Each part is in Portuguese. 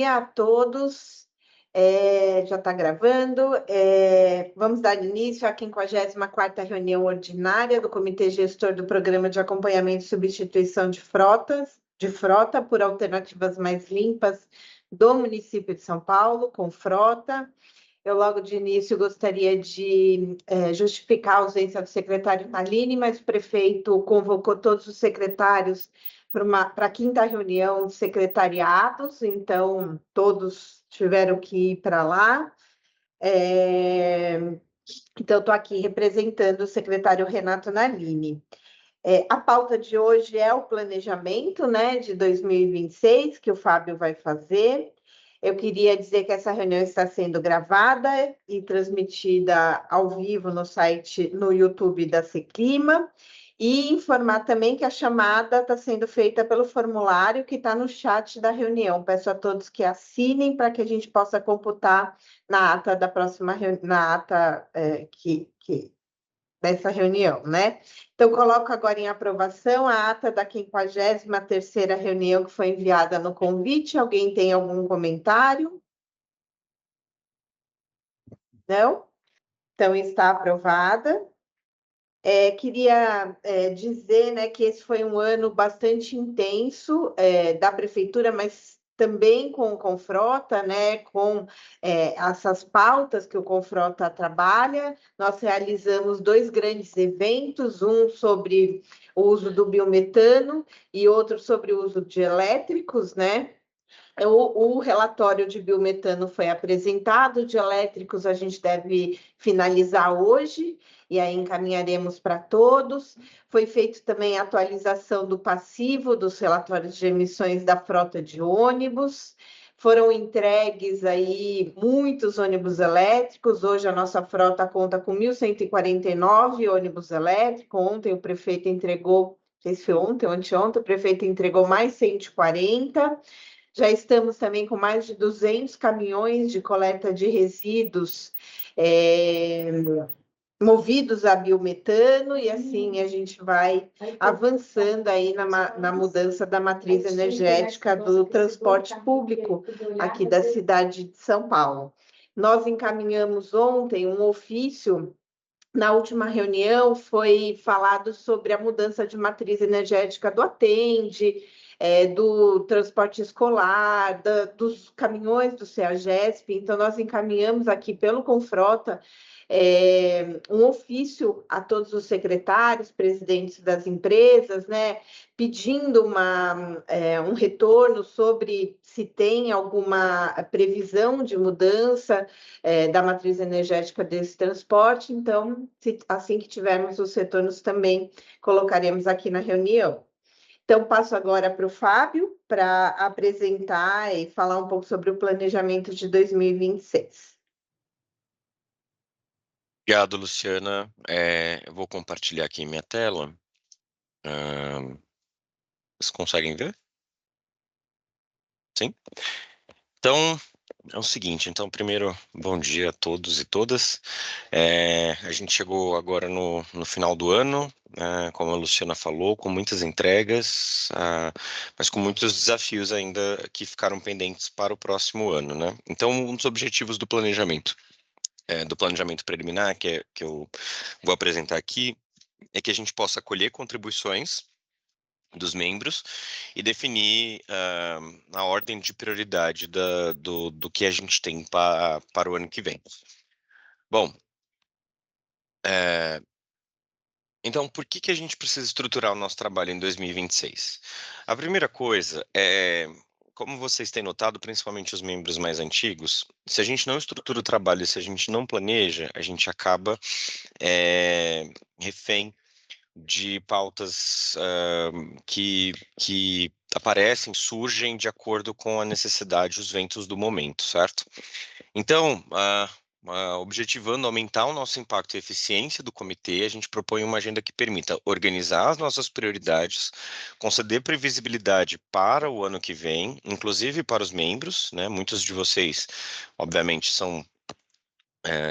dia a todos. Já está gravando. Vamos dar início à 54ª reunião ordinária do Comitê Gestor do Programa de Acompanhamento e Substituição de frota por alternativas mais limpas do município de São Paulo, com frota. Eu, logo de início, gostaria de justificar a ausência do secretário Naline, mas o prefeito convocou todos os secretários para a 5ª reunião de secretariados, então todos tiveram que ir para lá. Então, estou aqui representando o secretário Renato Naline. A pauta de hoje é o planejamento, né, de 2026, que o Fábio vai fazer. Eu queria dizer que essa reunião está sendo gravada e transmitida ao vivo no site, no YouTube da Seclima, e informar também que a chamada está sendo feita pelo formulário que está no chat da reunião. Peço a todos que assinem para que a gente possa computar na ata da próxima dessa reunião, né? Então, coloco agora em aprovação a ata da 53ª reunião que foi enviada no convite. Alguém tem algum comentário? Não? Então, está aprovada. Queria dizer, né, que esse foi um ano bastante intenso da prefeitura, mas também com o Confrota, né, com essas pautas que o Confrota trabalha. Nós realizamos 2 grandes eventos, um sobre o uso do biometano e outro sobre o uso de elétricos, né? O relatório de biometano foi apresentado, de elétricos a gente deve finalizar hoje, e aí encaminharemos para todos. Foi feita também a atualização do passivo dos relatórios de emissões da frota de ônibus. Foram entregues aí muitos ônibus elétricos. Hoje a nossa frota conta com 1.149 ônibus elétricos. Ontem o prefeito entregou, não sei se foi ontem ou anteontem, o prefeito entregou mais 140. Já estamos também com mais de 200 caminhões de coleta de resíduos movidos a biometano, e assim a gente vai avançando aí na mudança da matriz energética do transporte público aqui da cidade de São Paulo. Nós encaminhamos ontem um ofício. Na última reunião foi falado sobre a mudança de matriz energética do Atende, do transporte escolar, dos caminhões do CEAGESP. Então, nós encaminhamos aqui pelo Confrota um ofício a todos os secretários, presidentes das empresas, né, pedindo um retorno sobre se tem alguma previsão de mudança da matriz energética desse transporte. Então, assim que tivermos os retornos, também colocaremos aqui na reunião. Então, passo agora para o Fábio, para apresentar e falar um pouco sobre o planejamento de 2026. Obrigado, Luciana. Eu vou compartilhar aqui minha tela. Vocês conseguem ver? Sim? Então, é o seguinte. Então, primeiro, bom dia a todos e todas. A gente chegou agora no final do ano, como a Luciana falou, com muitas entregas, mas com muitos desafios ainda que ficaram pendentes para o próximo ano, né? Então, um dos objetivos do planejamento preliminar, que eu vou apresentar aqui, é que a gente possa colher contribuições dos membros e definir a ordem de prioridade do que a gente tem para o ano que vem. Bom, então, por que a gente precisa estruturar o nosso trabalho em 2026? A primeira coisa é, como vocês têm notado, principalmente os membros mais antigos, se a gente não estrutura o trabalho, se a gente não planeja, a gente acaba refém de pautas que aparecem, surgem de acordo com a necessidade, os ventos do momento, certo? Então, objetivando aumentar o nosso impacto e eficiência do comitê, a gente propõe uma agenda que permita organizar as nossas prioridades, conceder previsibilidade para o ano que vem, inclusive para os membros, né? Muitos de vocês, obviamente, são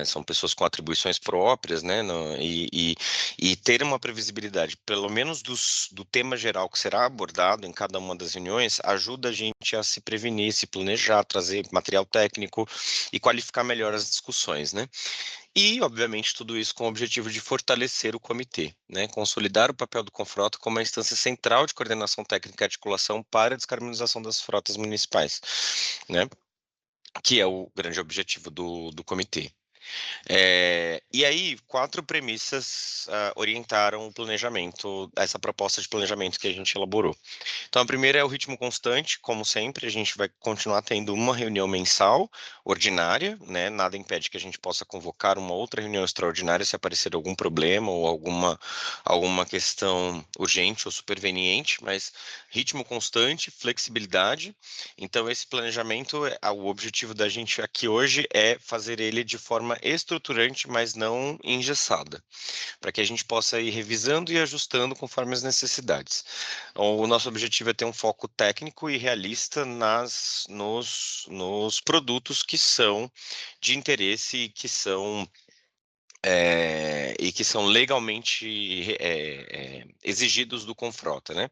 São pessoas com atribuições próprias, né? E ter uma previsibilidade, pelo menos do tema geral que será abordado em cada uma das reuniões, ajuda a gente a se prevenir, se planejar, trazer material técnico e qualificar melhor as discussões, né? E, obviamente, tudo isso com o objetivo de fortalecer o comitê, né? Consolidar o papel do Confrota como a instância central de coordenação técnica e articulação para a descarbonização das frotas municipais, né? Que é o grande objetivo do comitê. E aí, 4 premissas orientaram o planejamento, essa proposta de planejamento que a gente elaborou. Então, a primeira é o ritmo constante, como sempre, a gente vai continuar tendo uma reunião mensal, ordinária, né? Nada impede que a gente possa convocar uma outra reunião extraordinária se aparecer algum problema ou alguma questão urgente ou superveniente, mas ritmo constante, flexibilidade. Então, esse planejamento, o objetivo da gente aqui hoje é fazer ele de forma estruturante, mas não engessada, para que a gente possa ir revisando e ajustando conforme as necessidades. O nosso objetivo é ter um foco técnico e realista nos produtos que são de interesse e que são legalmente exigidos do Confrota, né?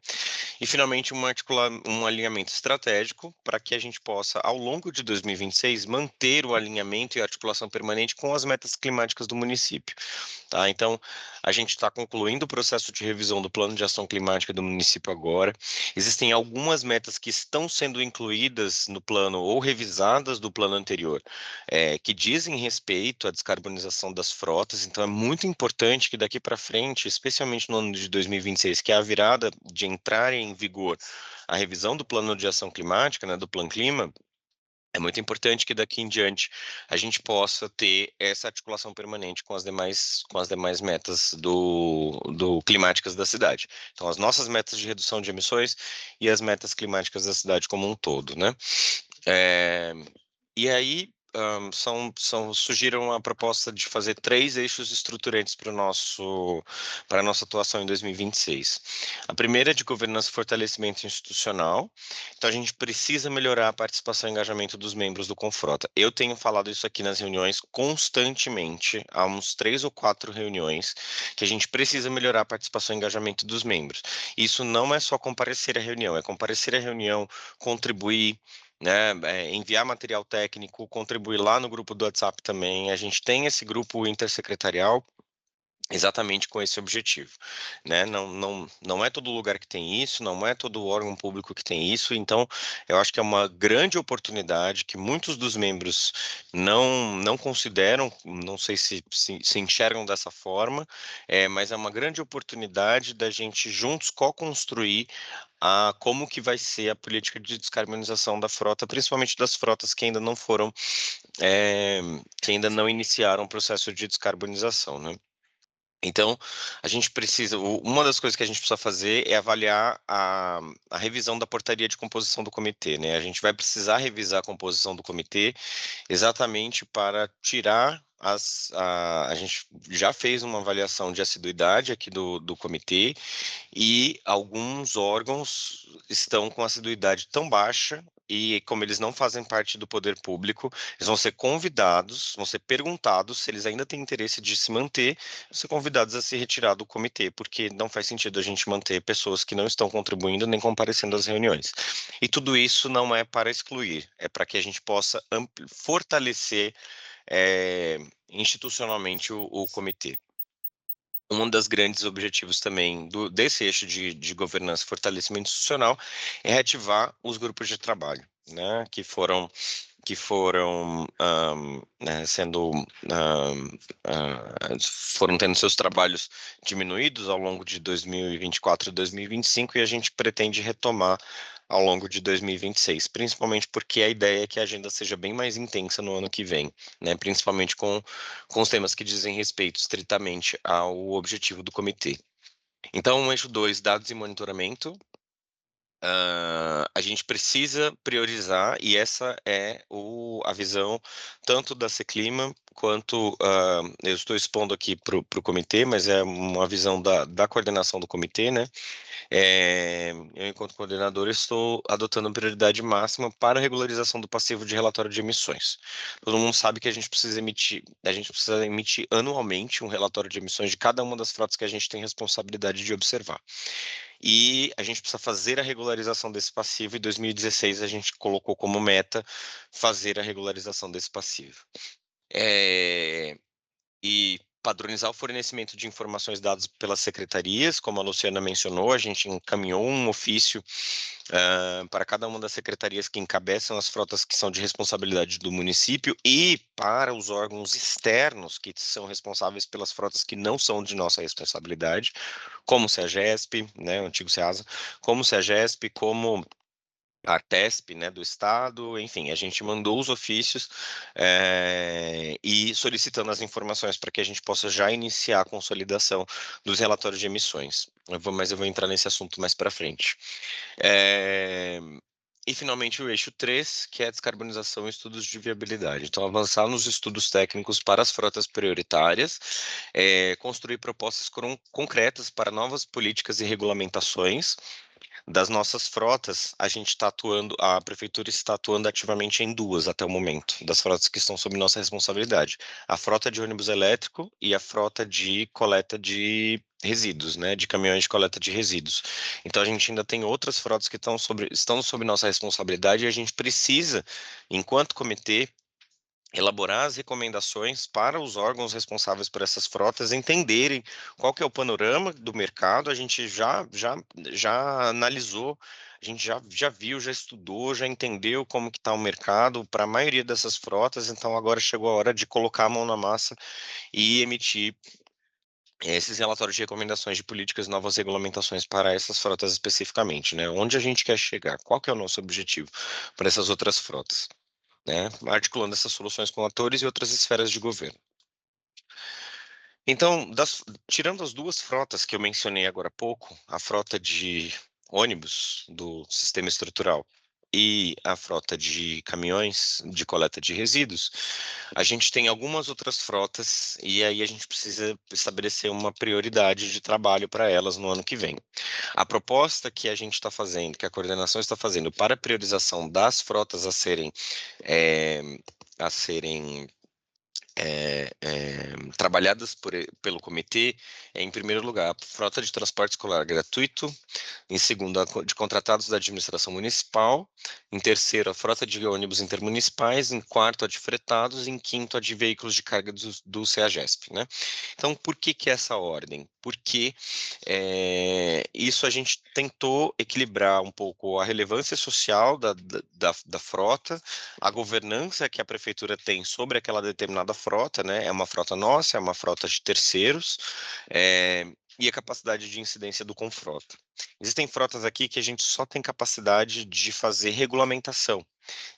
E, finalmente, um alinhamento estratégico para que a gente possa, ao longo de 2026, manter o alinhamento e a articulação permanente com as metas climáticas do município. Tá? Então, a gente está concluindo o processo de revisão do Plano de Ação Climática do município agora. Existem algumas metas que estão sendo incluídas no plano ou revisadas do plano anterior, que dizem respeito à descarbonização das frotas. Então, é muito importante que daqui para frente, especialmente no ano de 2026, que é a virada de entrar em vigor a revisão do Plano de Ação Climática, né, do Plan Clima, é muito importante que daqui em diante a gente possa ter essa articulação permanente com as demais metas climáticas da cidade. Então, as nossas metas de redução de emissões e as metas climáticas da cidade como um todo, né? E aí, surgiram a proposta de fazer 3 eixos estruturantes para a nossa atuação em 2026. A primeira é de governança e fortalecimento institucional. Então, a gente precisa melhorar a participação e engajamento dos membros do Confrota. Eu tenho falado isso aqui nas reuniões constantemente, há uns 3 ou 4 reuniões, que a gente precisa melhorar a participação e engajamento dos membros. Isso não é só comparecer à reunião, é comparecer à reunião, contribuir, né, enviar material técnico, contribuir lá no grupo do WhatsApp também. A gente tem esse grupo intersecretarial exatamente com esse objetivo, né? Não é todo lugar que tem isso, não é todo órgão público que tem isso, então eu acho que é uma grande oportunidade que muitos dos membros não consideram, não sei se enxergam dessa forma, mas é uma grande oportunidade da gente juntos co-construir como que vai ser a política de descarbonização da frota, principalmente das frotas que ainda não foram, que ainda não iniciaram o processo de descarbonização, né? Então, a gente precisa, uma das coisas que a gente precisa fazer é avaliar a revisão da portaria de composição do comitê, né? A gente vai precisar revisar a composição do comitê exatamente para tirar a gente já fez uma avaliação de assiduidade aqui do comitê e alguns órgãos estão com assiduidade tão baixa e como eles não fazem parte do poder público, eles vão ser convidados, vão ser perguntados se eles ainda têm interesse de se manter, vão ser convidados a se retirar do comitê, porque não faz sentido a gente manter pessoas que não estão contribuindo nem comparecendo às reuniões. E tudo isso não é para excluir, é para que a gente possa fortalecer institucionalmente o comitê. Um dos grandes objetivos também desse eixo de governança e fortalecimento institucional é reativar os grupos de trabalho, né, que foram né, foram tendo seus trabalhos diminuídos ao longo de 2024 e 2025 e a gente pretende retomar ao longo de 2026, principalmente porque a ideia é que a agenda seja bem mais intensa no ano que vem, né, principalmente com os temas que dizem respeito estritamente ao objetivo do comitê. Então, eixo 2, dados e monitoramento. a gente precisa priorizar, e essa é a visão tanto da Seclima quanto, eu estou expondo aqui para o comitê, mas é uma visão da coordenação do comitê, né? Eu, enquanto coordenador, estou adotando prioridade máxima para a regularização do passivo de relatório de emissões. Todo mundo sabe que a gente precisa emitir anualmente um relatório de emissões de cada uma das frotas que a gente tem responsabilidade de observar. E a gente precisa fazer a regularização desse passivo. Em 2016, a gente colocou como meta fazer a regularização desse passivo. E padronizar o fornecimento de informações dadas pelas secretarias, como a Luciana mencionou, a gente encaminhou um ofício para cada uma das secretarias que encabeçam as frotas que são de responsabilidade do município e para os órgãos externos que são responsáveis pelas frotas que não são de nossa responsabilidade, como o CEAGESP, né, o antigo CEASA, como o CEAGESP, como a Artesp, né, do Estado, enfim, a gente mandou os ofícios e solicitando as informações para que a gente possa já iniciar a consolidação dos relatórios de emissões. Mas eu vou entrar nesse assunto mais para frente. E, finalmente, o eixo 3, que é a descarbonização e estudos de viabilidade. Então, avançar nos estudos técnicos para as frotas prioritárias, construir propostas concretas para novas políticas e regulamentações. Das nossas frotas, a prefeitura está atuando ativamente em duas até o momento, das frotas que estão sob nossa responsabilidade. A frota de ônibus elétrico e a frota de coleta de resíduos, né, de caminhões de coleta de resíduos. Então, a gente ainda tem outras frotas que estão sob nossa responsabilidade e a gente precisa, enquanto comitê, elaborar as recomendações para os órgãos responsáveis por essas frotas entenderem qual que é o panorama do mercado. A gente já analisou, a gente já viu, já estudou, já entendeu como que está o mercado para a maioria dessas frotas, então agora chegou a hora de colocar a mão na massa e emitir esses relatórios de recomendações de políticas e novas regulamentações para essas frotas especificamente, né? Onde a gente quer chegar? Qual que é o nosso objetivo para essas outras frotas? Né, articulando essas soluções com atores e outras esferas de governo. Então, tirando as duas frotas que eu mencionei agora há pouco, a frota de ônibus do sistema estrutural e a frota de caminhões de coleta de resíduos, a gente tem algumas outras frotas e aí a gente precisa estabelecer uma prioridade de trabalho para elas no ano que vem. A proposta que a gente está fazendo, que a coordenação está fazendo para a priorização das frotas a serem trabalhadas pelo comitê, em primeiro lugar, a frota de transporte escolar gratuito, em segundo, a de contratados da administração municipal, em terceiro, a frota de ônibus intermunicipais, em quarto, a de fretados, e em quinto, a de veículos de carga do CEAGESP, né? Então, por que essa ordem? Porque isso a gente tentou equilibrar um pouco a relevância social da frota, a governança que a prefeitura tem sobre aquela determinada frota, né? É uma frota nossa, é uma frota de terceiros, e a capacidade de incidência do Confrota. Existem frotas aqui que a gente só tem capacidade de fazer regulamentação.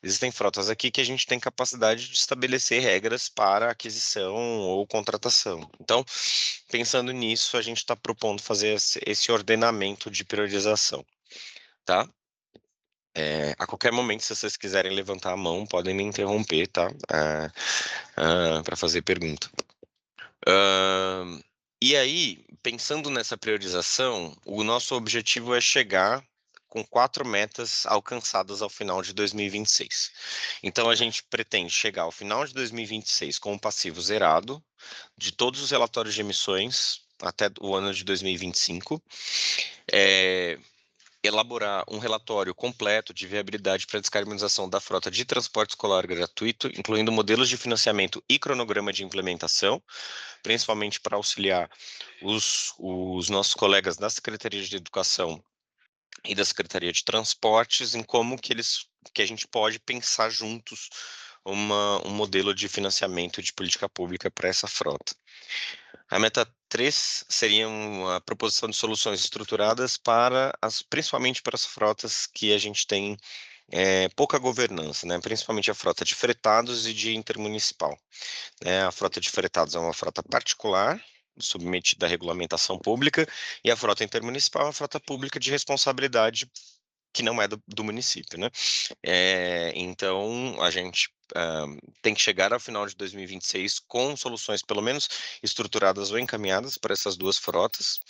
Existem frotas aqui que a gente tem capacidade de estabelecer regras para aquisição ou contratação. Então, pensando nisso, a gente está propondo fazer esse ordenamento de priorização, tá? A qualquer momento, se vocês quiserem levantar a mão, podem me interromper, tá? Para fazer pergunta. E aí, pensando nessa priorização, o nosso objetivo é chegar com 4 metas alcançadas ao final de 2026. Então, a gente pretende chegar ao final de 2026 com um passivo zerado de todos os relatórios de emissões até o ano de 2025, elaborar um relatório completo de viabilidade para a descarbonização da frota de transporte escolar gratuito, incluindo modelos de financiamento e cronograma de implementação, principalmente para auxiliar os nossos colegas da Secretaria de Educação e da Secretaria de Transportes em como que a gente pode pensar juntos um modelo de financiamento de política pública para essa frota. A meta 3 seria a proposição de soluções estruturadas principalmente para as frotas que a gente tem pouca governança, né? Principalmente a frota de fretados e de intermunicipal. A frota de fretados é uma frota particular, submetida à regulamentação pública, e a frota intermunicipal é uma frota pública de responsabilidade que não é do município, né? Então, a gente tem que chegar ao final de 2026 com soluções, pelo menos estruturadas ou encaminhadas para essas duas frotas.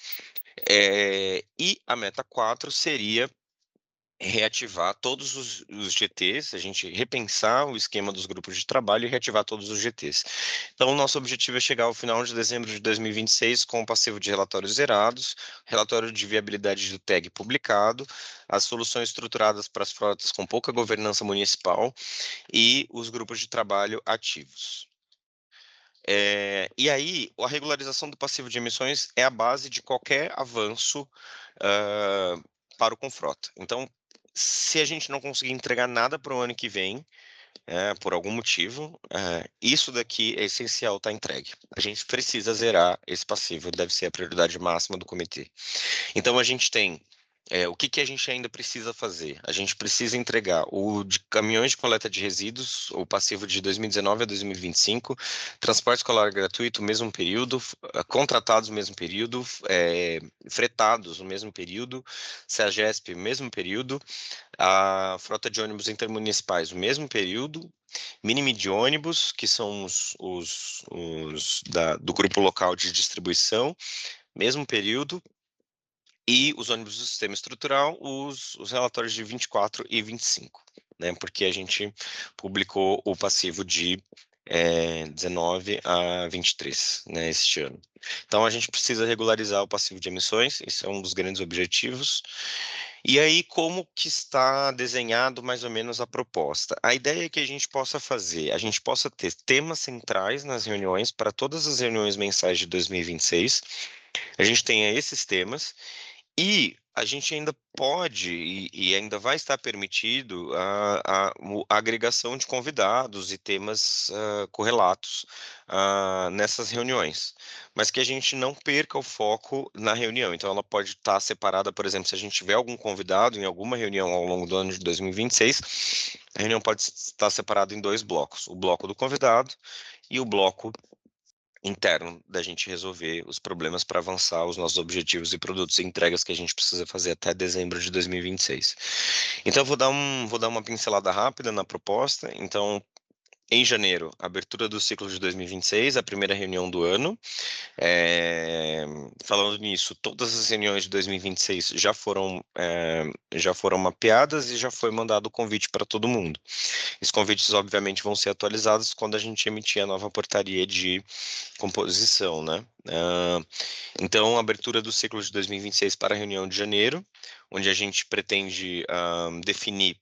E a meta 4 seria reativar todos os GTs, a gente repensar o esquema dos grupos de trabalho e reativar todos os GTs. Então, o nosso objetivo é chegar ao final de dezembro de 2026 com o passivo de relatórios zerados, relatório de viabilidade do TAG publicado, as soluções estruturadas para as frotas com pouca governança municipal e os grupos de trabalho ativos. E aí, a regularização do passivo de emissões é a base de qualquer avanço para o Confrota. Então, se a gente não conseguir entregar nada para o ano que vem, por algum motivo, isso daqui é essencial estar entregue. A gente precisa zerar esse passivo, deve ser a prioridade máxima do comitê. Então, a gente tem o que a gente ainda precisa fazer? A gente precisa entregar o de caminhões de coleta de resíduos, o passivo de 2019 a 2025, transporte escolar gratuito, mesmo período, contratados no mesmo período, fretados no mesmo período, SEAGESP, mesmo período, a frota de ônibus intermunicipais, o mesmo período, mínimo de ônibus, que são do grupo local de distribuição, mesmo período, e os ônibus do sistema estrutural, os relatórios de 24 e 25, né? Porque a gente publicou o passivo de 19 a 23, né, este ano. Então, a gente precisa regularizar o passivo de emissões, esse é um dos grandes objetivos. E aí, como que está desenhado mais ou menos a proposta? A ideia é que a gente possa ter temas centrais nas reuniões, para todas as reuniões mensais de 2026, a gente tenha esses temas, e a gente ainda pode e ainda vai estar permitido a agregação de convidados e temas correlatos nessas reuniões, mas que a gente não perca o foco na reunião. Então, ela pode estar separada, por exemplo, se a gente tiver algum convidado em alguma reunião ao longo do ano de 2026, a reunião pode estar separada em dois blocos: o bloco do convidado e o bloco interno da gente resolver os problemas para avançar os nossos objetivos e produtos e entregas que a gente precisa fazer até dezembro de 2026. Então, eu vou dar uma pincelada rápida na proposta. Então, em janeiro, abertura do ciclo de 2026, a primeira reunião do ano. Falando nisso, todas as reuniões de 2026 já foram mapeadas e já foi mandado o convite para todo mundo. Esses convites, obviamente, vão ser atualizados quando a gente emitir a nova portaria de composição, né? Então, abertura do ciclo de 2026 para a reunião de janeiro, onde a gente pretende definir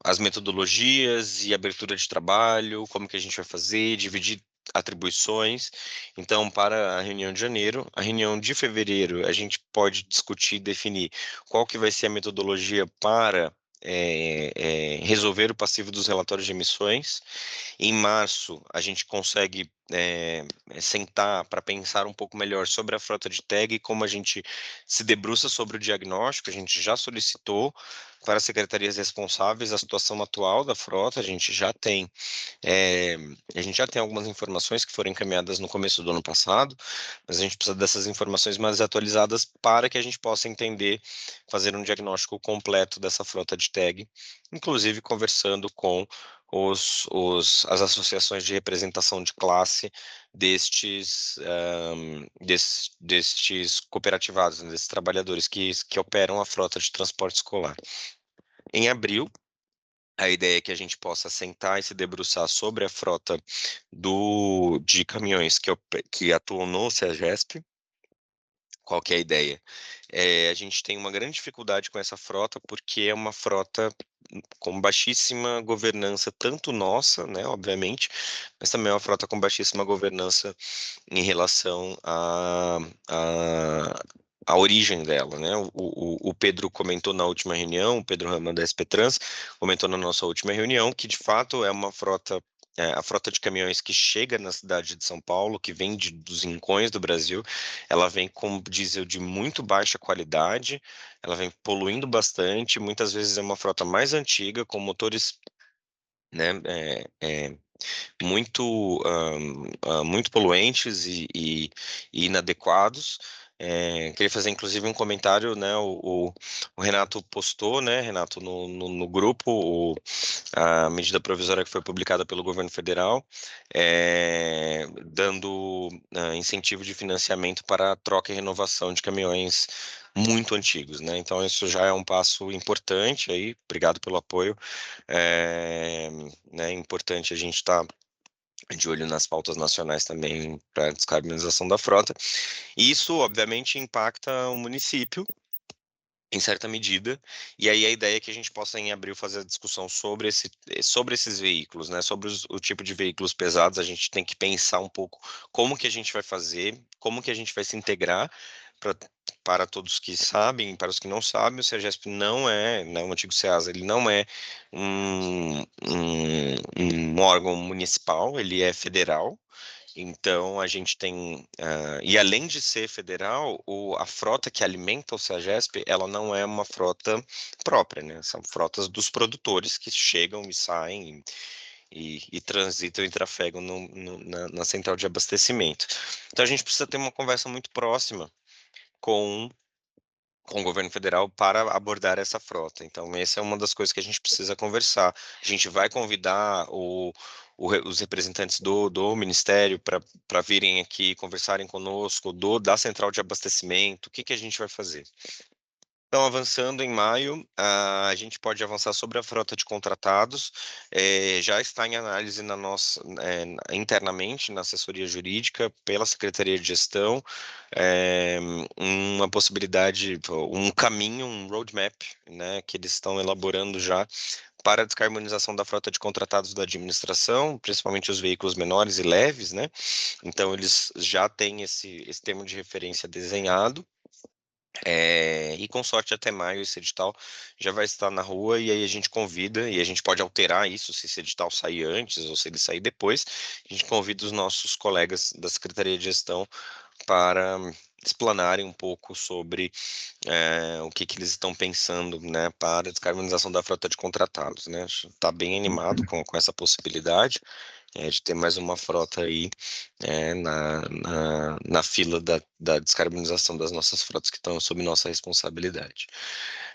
as metodologias e abertura de trabalho, como que a gente vai fazer, dividir atribuições. Então, para a reunião de janeiro, a reunião de fevereiro, a gente pode discutir e definir qual que vai ser a metodologia para resolver o passivo dos relatórios de emissões. Em março, a gente consegue sentar para pensar um pouco melhor sobre a frota de tag e como a gente se debruça sobre o diagnóstico. A gente já solicitou para as secretarias responsáveis a situação atual da frota, a gente já tem algumas informações que foram encaminhadas no começo do ano passado, mas a gente precisa dessas informações mais atualizadas para que a gente possa entender, fazer um diagnóstico completo dessa frota de tag, inclusive conversando com as associações de representação de classe destes cooperativados, né, desses trabalhadores que operam a frota de transporte escolar. Em abril, a ideia é que a gente possa sentar e se debruçar sobre a frota de caminhões que atuam no SEAGESP. Qual que é a ideia? A gente tem uma grande dificuldade com essa frota, porque é uma frota com baixíssima governança, tanto nossa, né, obviamente, mas também é uma frota com baixíssima governança em relação à origem dela, né? O Pedro comentou na última reunião, o Pedro Rama da SP Trans comentou na nossa última reunião que, de fato, é uma frota a frota de caminhões que chega na cidade de São Paulo, que vem dos rincões do Brasil, ela vem com diesel de muito baixa qualidade, ela vem poluindo bastante, muitas vezes é uma frota mais antiga, com motores, né, muito poluentes e inadequados, Queria fazer, inclusive, um comentário, né? O Renato postou, né, Renato, no grupo, a medida provisória que foi publicada pelo governo federal, dando incentivo de financiamento para a troca e renovação de caminhões muito antigos, né? Então, isso já é um passo importante aí, obrigado pelo apoio. É importante a gente estar de olho nas pautas nacionais também para a descarbonização da frota. E isso, obviamente, impacta o município, em certa medida, e aí a ideia é que a gente possa, em abril, fazer a discussão sobre esses veículos, né? Sobre o tipo de veículos pesados, a gente tem que pensar um pouco como que a gente vai fazer, como que a gente vai se integrar. Pra, para todos que sabem, para os que não sabem, o CEAGESP não é, né, o antigo CEASA, ele não é um órgão municipal, ele é federal. Então, a gente tem, e além de ser federal, a frota que alimenta o CEAGESP, ela não é uma frota própria, né? São frotas dos produtores que chegam e saem e transitam e trafegam na central de abastecimento. Então, a gente precisa ter uma conversa muito próxima com o governo federal para abordar essa frota. Então, essa é uma das coisas que a gente precisa conversar. A gente vai convidar os representantes do Ministério para virem aqui conversarem conosco, da central de abastecimento, o que a gente vai fazer. Então, avançando em maio, a gente pode avançar sobre a frota de contratados, já está em análise internamente na assessoria jurídica, pela Secretaria de Gestão, uma possibilidade, um caminho, um roadmap, né, que eles estão elaborando já para a descarbonização da frota de contratados da administração, principalmente os veículos menores e leves, né? Então, eles já têm esse termo de referência desenhado. E com sorte até maio esse edital já vai estar na rua e aí a gente convida, e a gente pode alterar isso se esse edital sair antes ou se ele sair depois, a gente convida os nossos colegas da Secretaria de Gestão para explanarem um pouco sobre o que eles estão pensando, né, para a descarbonização da frota de contratados, né? Está bem animado com essa possibilidade de ter mais uma frota aí na fila da descarbonização das nossas frotas que estão sob nossa responsabilidade.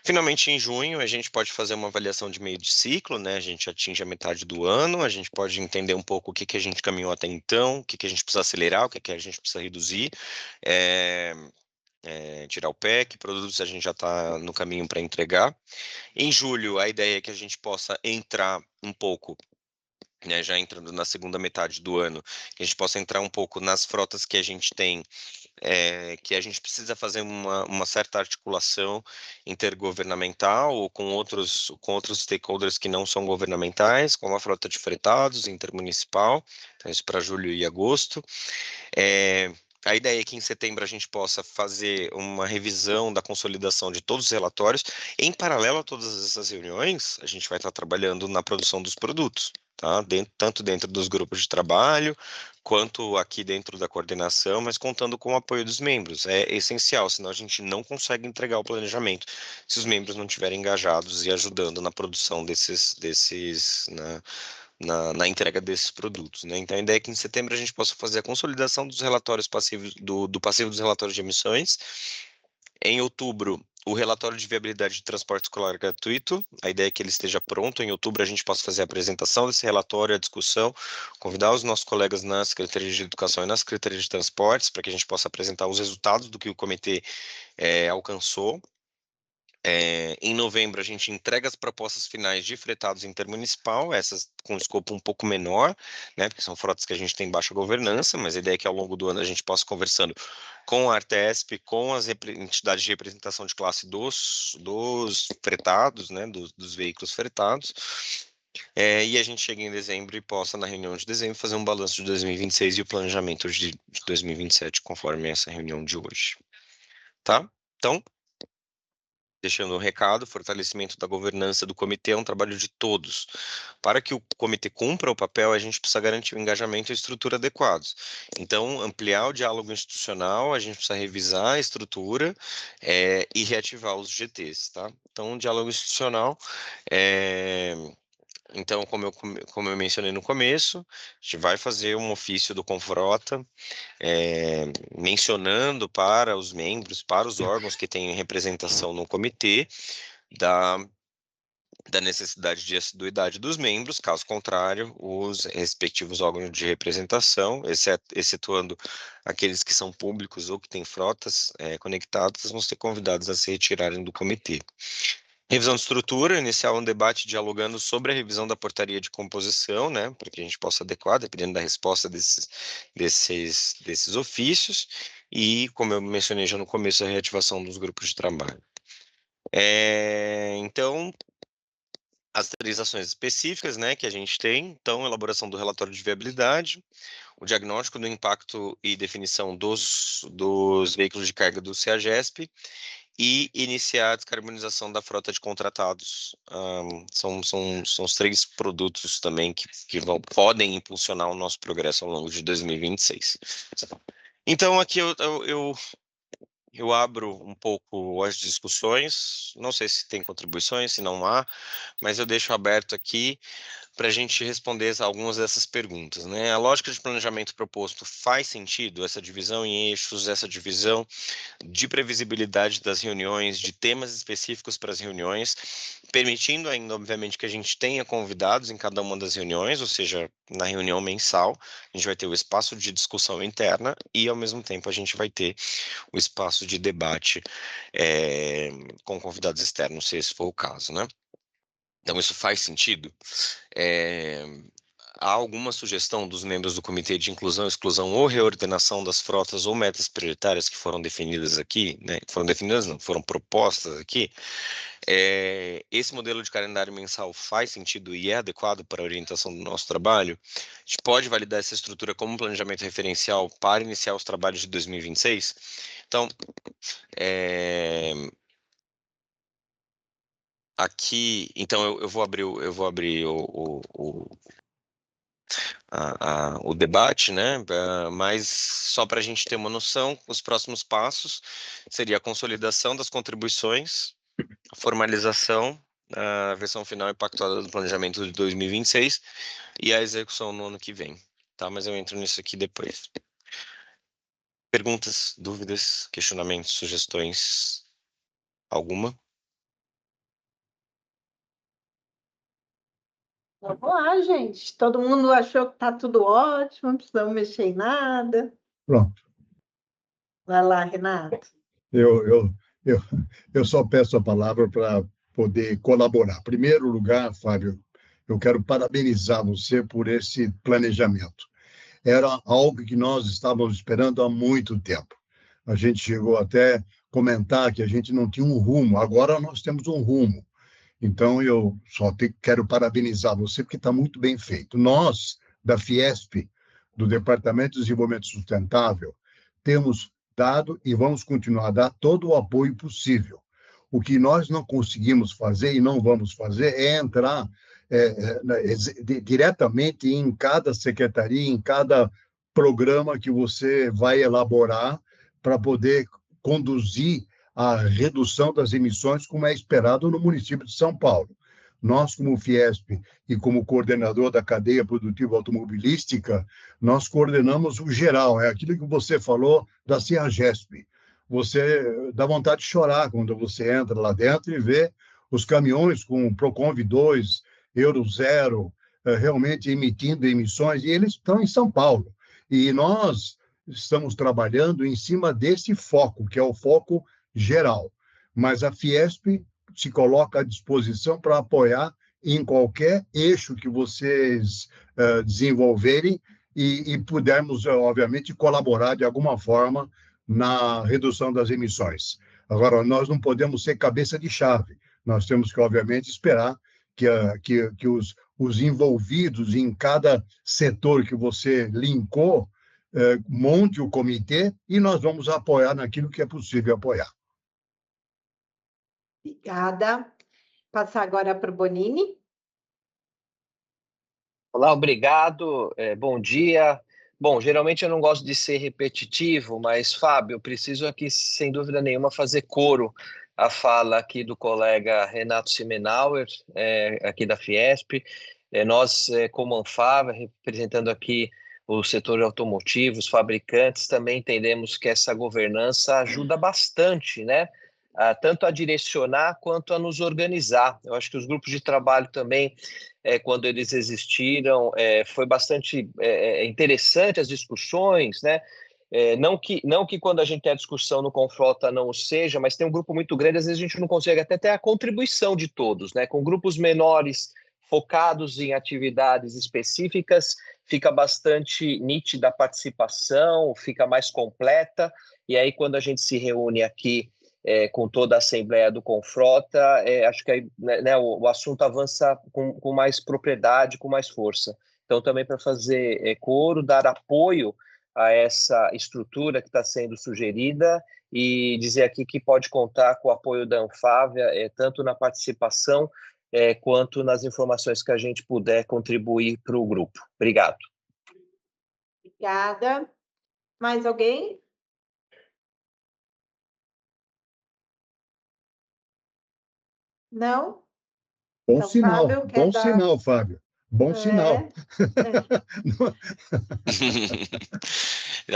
Finalmente, em junho, a gente pode fazer uma avaliação de meio de ciclo, né? A gente atinge a metade do ano, a gente pode entender um pouco o que a gente caminhou até então, o que a gente precisa acelerar, o que a gente precisa reduzir, tirar o pé, que produtos a gente já está no caminho para entregar. Em julho, a ideia é que a gente possa entrar um pouco, né, já entrando na segunda metade do ano, que a gente possa entrar um pouco nas frotas que a gente tem, que a gente precisa fazer uma certa articulação intergovernamental ou com outros stakeholders que não são governamentais, como a frota de fretados, intermunicipal, então isso para julho e agosto. A ideia é que em setembro a gente possa fazer uma revisão da consolidação de todos os relatórios. Em paralelo a todas essas reuniões, a gente vai estar trabalhando na produção dos produtos, tá? Tanto dentro dos grupos de trabalho, quanto aqui dentro da coordenação, mas contando com o apoio dos membros. É essencial, senão a gente não consegue entregar o planejamento se os membros não estiverem engajados e ajudando na produção né, na entrega desses produtos, né? Então, a ideia é que em setembro a gente possa fazer a consolidação dos relatórios passivos, do passivo dos relatórios de emissões. Em outubro, o relatório de viabilidade de transporte escolar gratuito. A ideia é que ele esteja pronto. Em outubro, a gente possa fazer a apresentação desse relatório, a discussão, convidar os nossos colegas na Secretaria de Educação e na Secretaria de Transportes, para que a gente possa apresentar os resultados do que o comitê alcançou. Em novembro, a gente entrega as propostas finais de fretados intermunicipal, essas com escopo um pouco menor, né, porque são frotas que a gente tem baixa governança, mas a ideia é que ao longo do ano a gente possa conversando com a Artesp, com as entidades de representação de classe dos fretados, né, dos veículos fretados, e a gente chega em dezembro e possa, na reunião de dezembro, fazer um balanço de 2026 e o planejamento de 2027, conforme essa reunião de hoje. Tá? Então, deixando um recado, fortalecimento da governança do comitê é um trabalho de todos. Para que o comitê cumpra o papel, a gente precisa garantir o engajamento e a estrutura adequados. Então, ampliar o diálogo institucional, a gente precisa revisar a estrutura e reativar os GTs, tá? Então, o diálogo institucional Então, como eu mencionei no começo, a gente vai fazer um ofício do Confrota, mencionando para os membros, para os órgãos que têm representação no comitê, da necessidade de assiduidade dos membros, caso contrário, os respectivos órgãos de representação, excetuando aqueles que são públicos ou que têm frotas conectadas, vão ser convidados a se retirarem do comitê. Revisão de estrutura, iniciar um debate dialogando sobre a revisão da portaria de composição, né, para que a gente possa adequar, dependendo da resposta desses ofícios, e, como eu mencionei já no começo, a reativação dos grupos de trabalho. Então, as 3 ações específicas, né, que a gente tem, então, elaboração do relatório de viabilidade, o diagnóstico do impacto e definição dos veículos de carga do CEAGESP e iniciar a descarbonização da frota de contratados. São os 3 produtos também que podem impulsionar o nosso progresso ao longo de 2026. Então, aqui eu abro um pouco as discussões, não sei se tem contribuições, se não há, mas eu deixo aberto aqui para a gente responder algumas dessas perguntas, né? A lógica de planejamento proposto faz sentido? Essa divisão em eixos, essa divisão de previsibilidade das reuniões, de temas específicos para as reuniões, permitindo ainda, obviamente, que a gente tenha convidados em cada uma das reuniões, ou seja, na reunião mensal, a gente vai ter o espaço de discussão interna e, ao mesmo tempo, a gente vai ter o espaço de debate com convidados externos, se esse for o caso, né? Então, isso faz sentido? Há alguma sugestão dos membros do Comitê de Inclusão, Exclusão ou Reordenação das Frotas ou metas prioritárias que foram definidas aqui, né? Foram definidas, não, foram propostas aqui. Esse modelo de calendário mensal faz sentido e é adequado para a orientação do nosso trabalho? A gente pode validar essa estrutura como planejamento referencial para iniciar os trabalhos de 2026? Então, aqui, então eu vou abrir o debate, né? Mas só para a gente ter uma noção, os próximos passos seria a consolidação das contribuições, a formalização, a versão final impactada do planejamento de 2026 e a execução no ano que vem, tá? Mas eu entro nisso aqui depois. Perguntas, dúvidas, questionamentos, sugestões? Alguma? Vamos lá, gente. Todo mundo achou que está tudo ótimo, não precisamos mexer em nada. Pronto. Vai lá, Renato. Eu só peço a palavra para poder colaborar. Em primeiro lugar, Fábio, eu quero parabenizar você por esse planejamento. Era algo que nós estávamos esperando há muito tempo. A gente chegou até a comentar que a gente não tinha um rumo, agora nós temos um rumo. Então, eu só quero parabenizar você, porque está muito bem feito. Nós, da Fiesp, do Departamento de Desenvolvimento Sustentável, temos dado e vamos continuar a dar todo o apoio possível. O que nós não conseguimos fazer e não vamos fazer é entrar diretamente em cada secretaria, em cada programa que você vai elaborar para poder conduzir a redução das emissões, como é esperado no município de São Paulo. Nós, como Fiesp e como coordenador da cadeia produtiva automobilística, nós coordenamos o geral, é aquilo que você falou da CEAGESP. Você dá vontade de chorar quando você entra lá dentro e vê os caminhões com Proconv 2, Euro 0, realmente emitindo emissões, e eles estão em São Paulo. E nós estamos trabalhando em cima desse foco, que é o foco geral. Mas a Fiesp se coloca à disposição para apoiar em qualquer eixo que vocês desenvolverem e pudermos, obviamente, colaborar de alguma forma na redução das emissões. Agora, nós não podemos ser cabeça de chave. Nós temos que, obviamente, esperar que os envolvidos em cada setor que você linkou monte o comitê e nós vamos apoiar naquilo que é possível apoiar. Obrigada. Passar agora para o Bonini. Olá, obrigado. Bom dia. Bom, geralmente eu não gosto de ser repetitivo, mas, Fábio, eu preciso aqui, sem dúvida nenhuma, fazer coro à fala aqui do colega Renato Simenauer, aqui da Fiesp. Nós, como Anfávia, representando aqui o setor automotivo, os fabricantes, também entendemos que essa governança ajuda bastante, né? Tanto a direcionar quanto a nos organizar. Eu acho que os grupos de trabalho também, quando eles existiram, foi bastante interessante as discussões, né? Não que quando a gente tem a discussão no Confrota não o seja, mas tem um grupo muito grande, às vezes a gente não consegue até ter a contribuição de todos, né? Com grupos menores, focados em atividades específicas, fica bastante nítida a participação, fica mais completa, e aí quando a gente se reúne aqui com toda a Assembleia do Confrota, acho que aí, né, o assunto avança com mais propriedade, com mais força. Então, também para fazer coro, dar apoio a essa estrutura que está sendo sugerida e dizer aqui que pode contar com o apoio da Anfávia, tanto na participação quanto nas informações que a gente puder contribuir para o grupo. Obrigado. Obrigada. Mais alguém? Não? Bom Então, sinal, Fábio, bom sinal, Fábio. Bom sinal.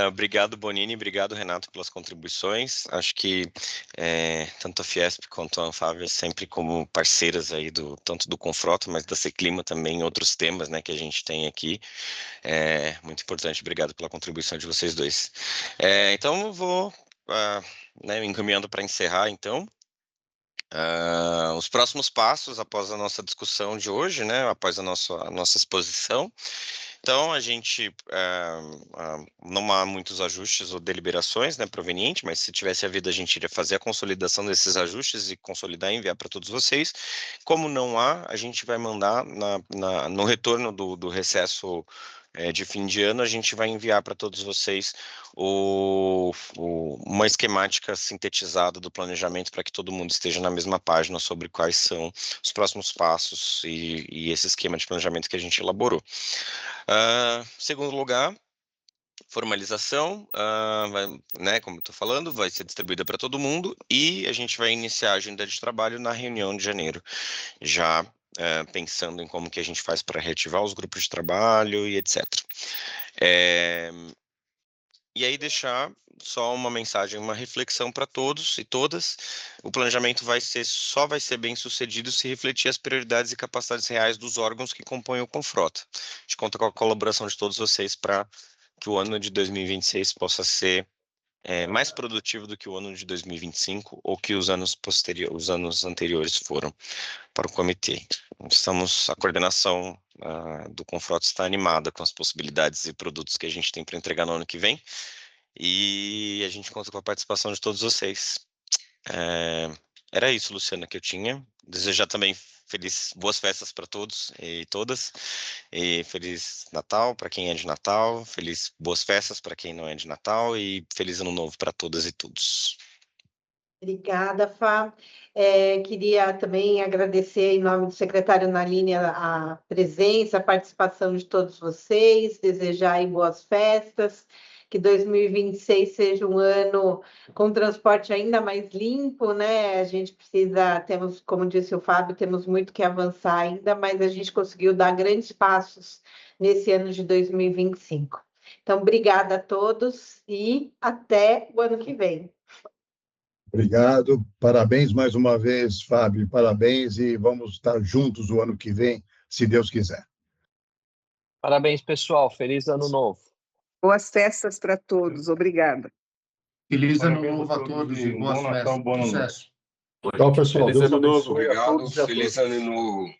Obrigado, Bonini, obrigado, Renato, pelas contribuições. Acho que tanto a Fiesp quanto a Anfávia sempre como parceiras aí tanto do Confrota, mas da Seclima também, outros temas, né, que a gente tem aqui. Muito importante, obrigado pela contribuição de vocês dois. Então, eu vou encaminhando para encerrar, então. Os próximos passos após a nossa discussão de hoje, né, após a nossa exposição. Então, a gente não há muitos ajustes ou deliberações, né, provenientes, mas se tivesse havido, a gente iria fazer a consolidação desses ajustes e consolidar e enviar para todos vocês. Como não há, a gente vai mandar no retorno do recesso de fim de ano, a gente vai enviar para todos vocês uma esquemática sintetizada do planejamento para que todo mundo esteja na mesma página sobre quais são os próximos passos e esse esquema de planejamento que a gente elaborou. Segundo lugar, formalização, né, como eu estou falando, vai ser distribuída para todo mundo e a gente vai iniciar a agenda de trabalho na reunião de janeiro, já pensando em como que a gente faz para reativar os grupos de trabalho e etc. E aí deixar só uma mensagem, uma reflexão para todos e todas. O planejamento só vai ser bem sucedido se refletir as prioridades e capacidades reais dos órgãos que compõem o Confrota. A gente conta com a colaboração de todos vocês para que o ano de 2026 possa ser mais produtivo do que o ano de 2025 ou que os anos anteriores foram para o comitê. A coordenação do Confrota está animada com as possibilidades e produtos que a gente tem para entregar no ano que vem e a gente conta com a participação de todos vocês. Era isso, Luciana, que eu tinha. Desejar também boas festas para todos e todas, e Feliz Natal para quem é de Natal, boas festas para quem não é de Natal e Feliz Ano Novo para todas e todos. Obrigada, Fá. Queria também agradecer, em nome do secretário Naline, a presença, a participação de todos vocês, desejar aí boas festas, que 2026 seja um ano com transporte ainda mais limpo, né? A gente temos, como disse o Fábio, temos muito que avançar ainda, mas a gente conseguiu dar grandes passos nesse ano de 2025. Então, obrigada a todos e até o ano que vem. Obrigado, parabéns mais uma vez, Fábio, parabéns e vamos estar juntos o ano que vem, se Deus quiser. Parabéns, pessoal, feliz ano novo. Boas festas para todos, obrigada. Feliz ano novo a todos e boas festas. Tchau, pessoal. Feliz ano novo, obrigado. Feliz ano novo.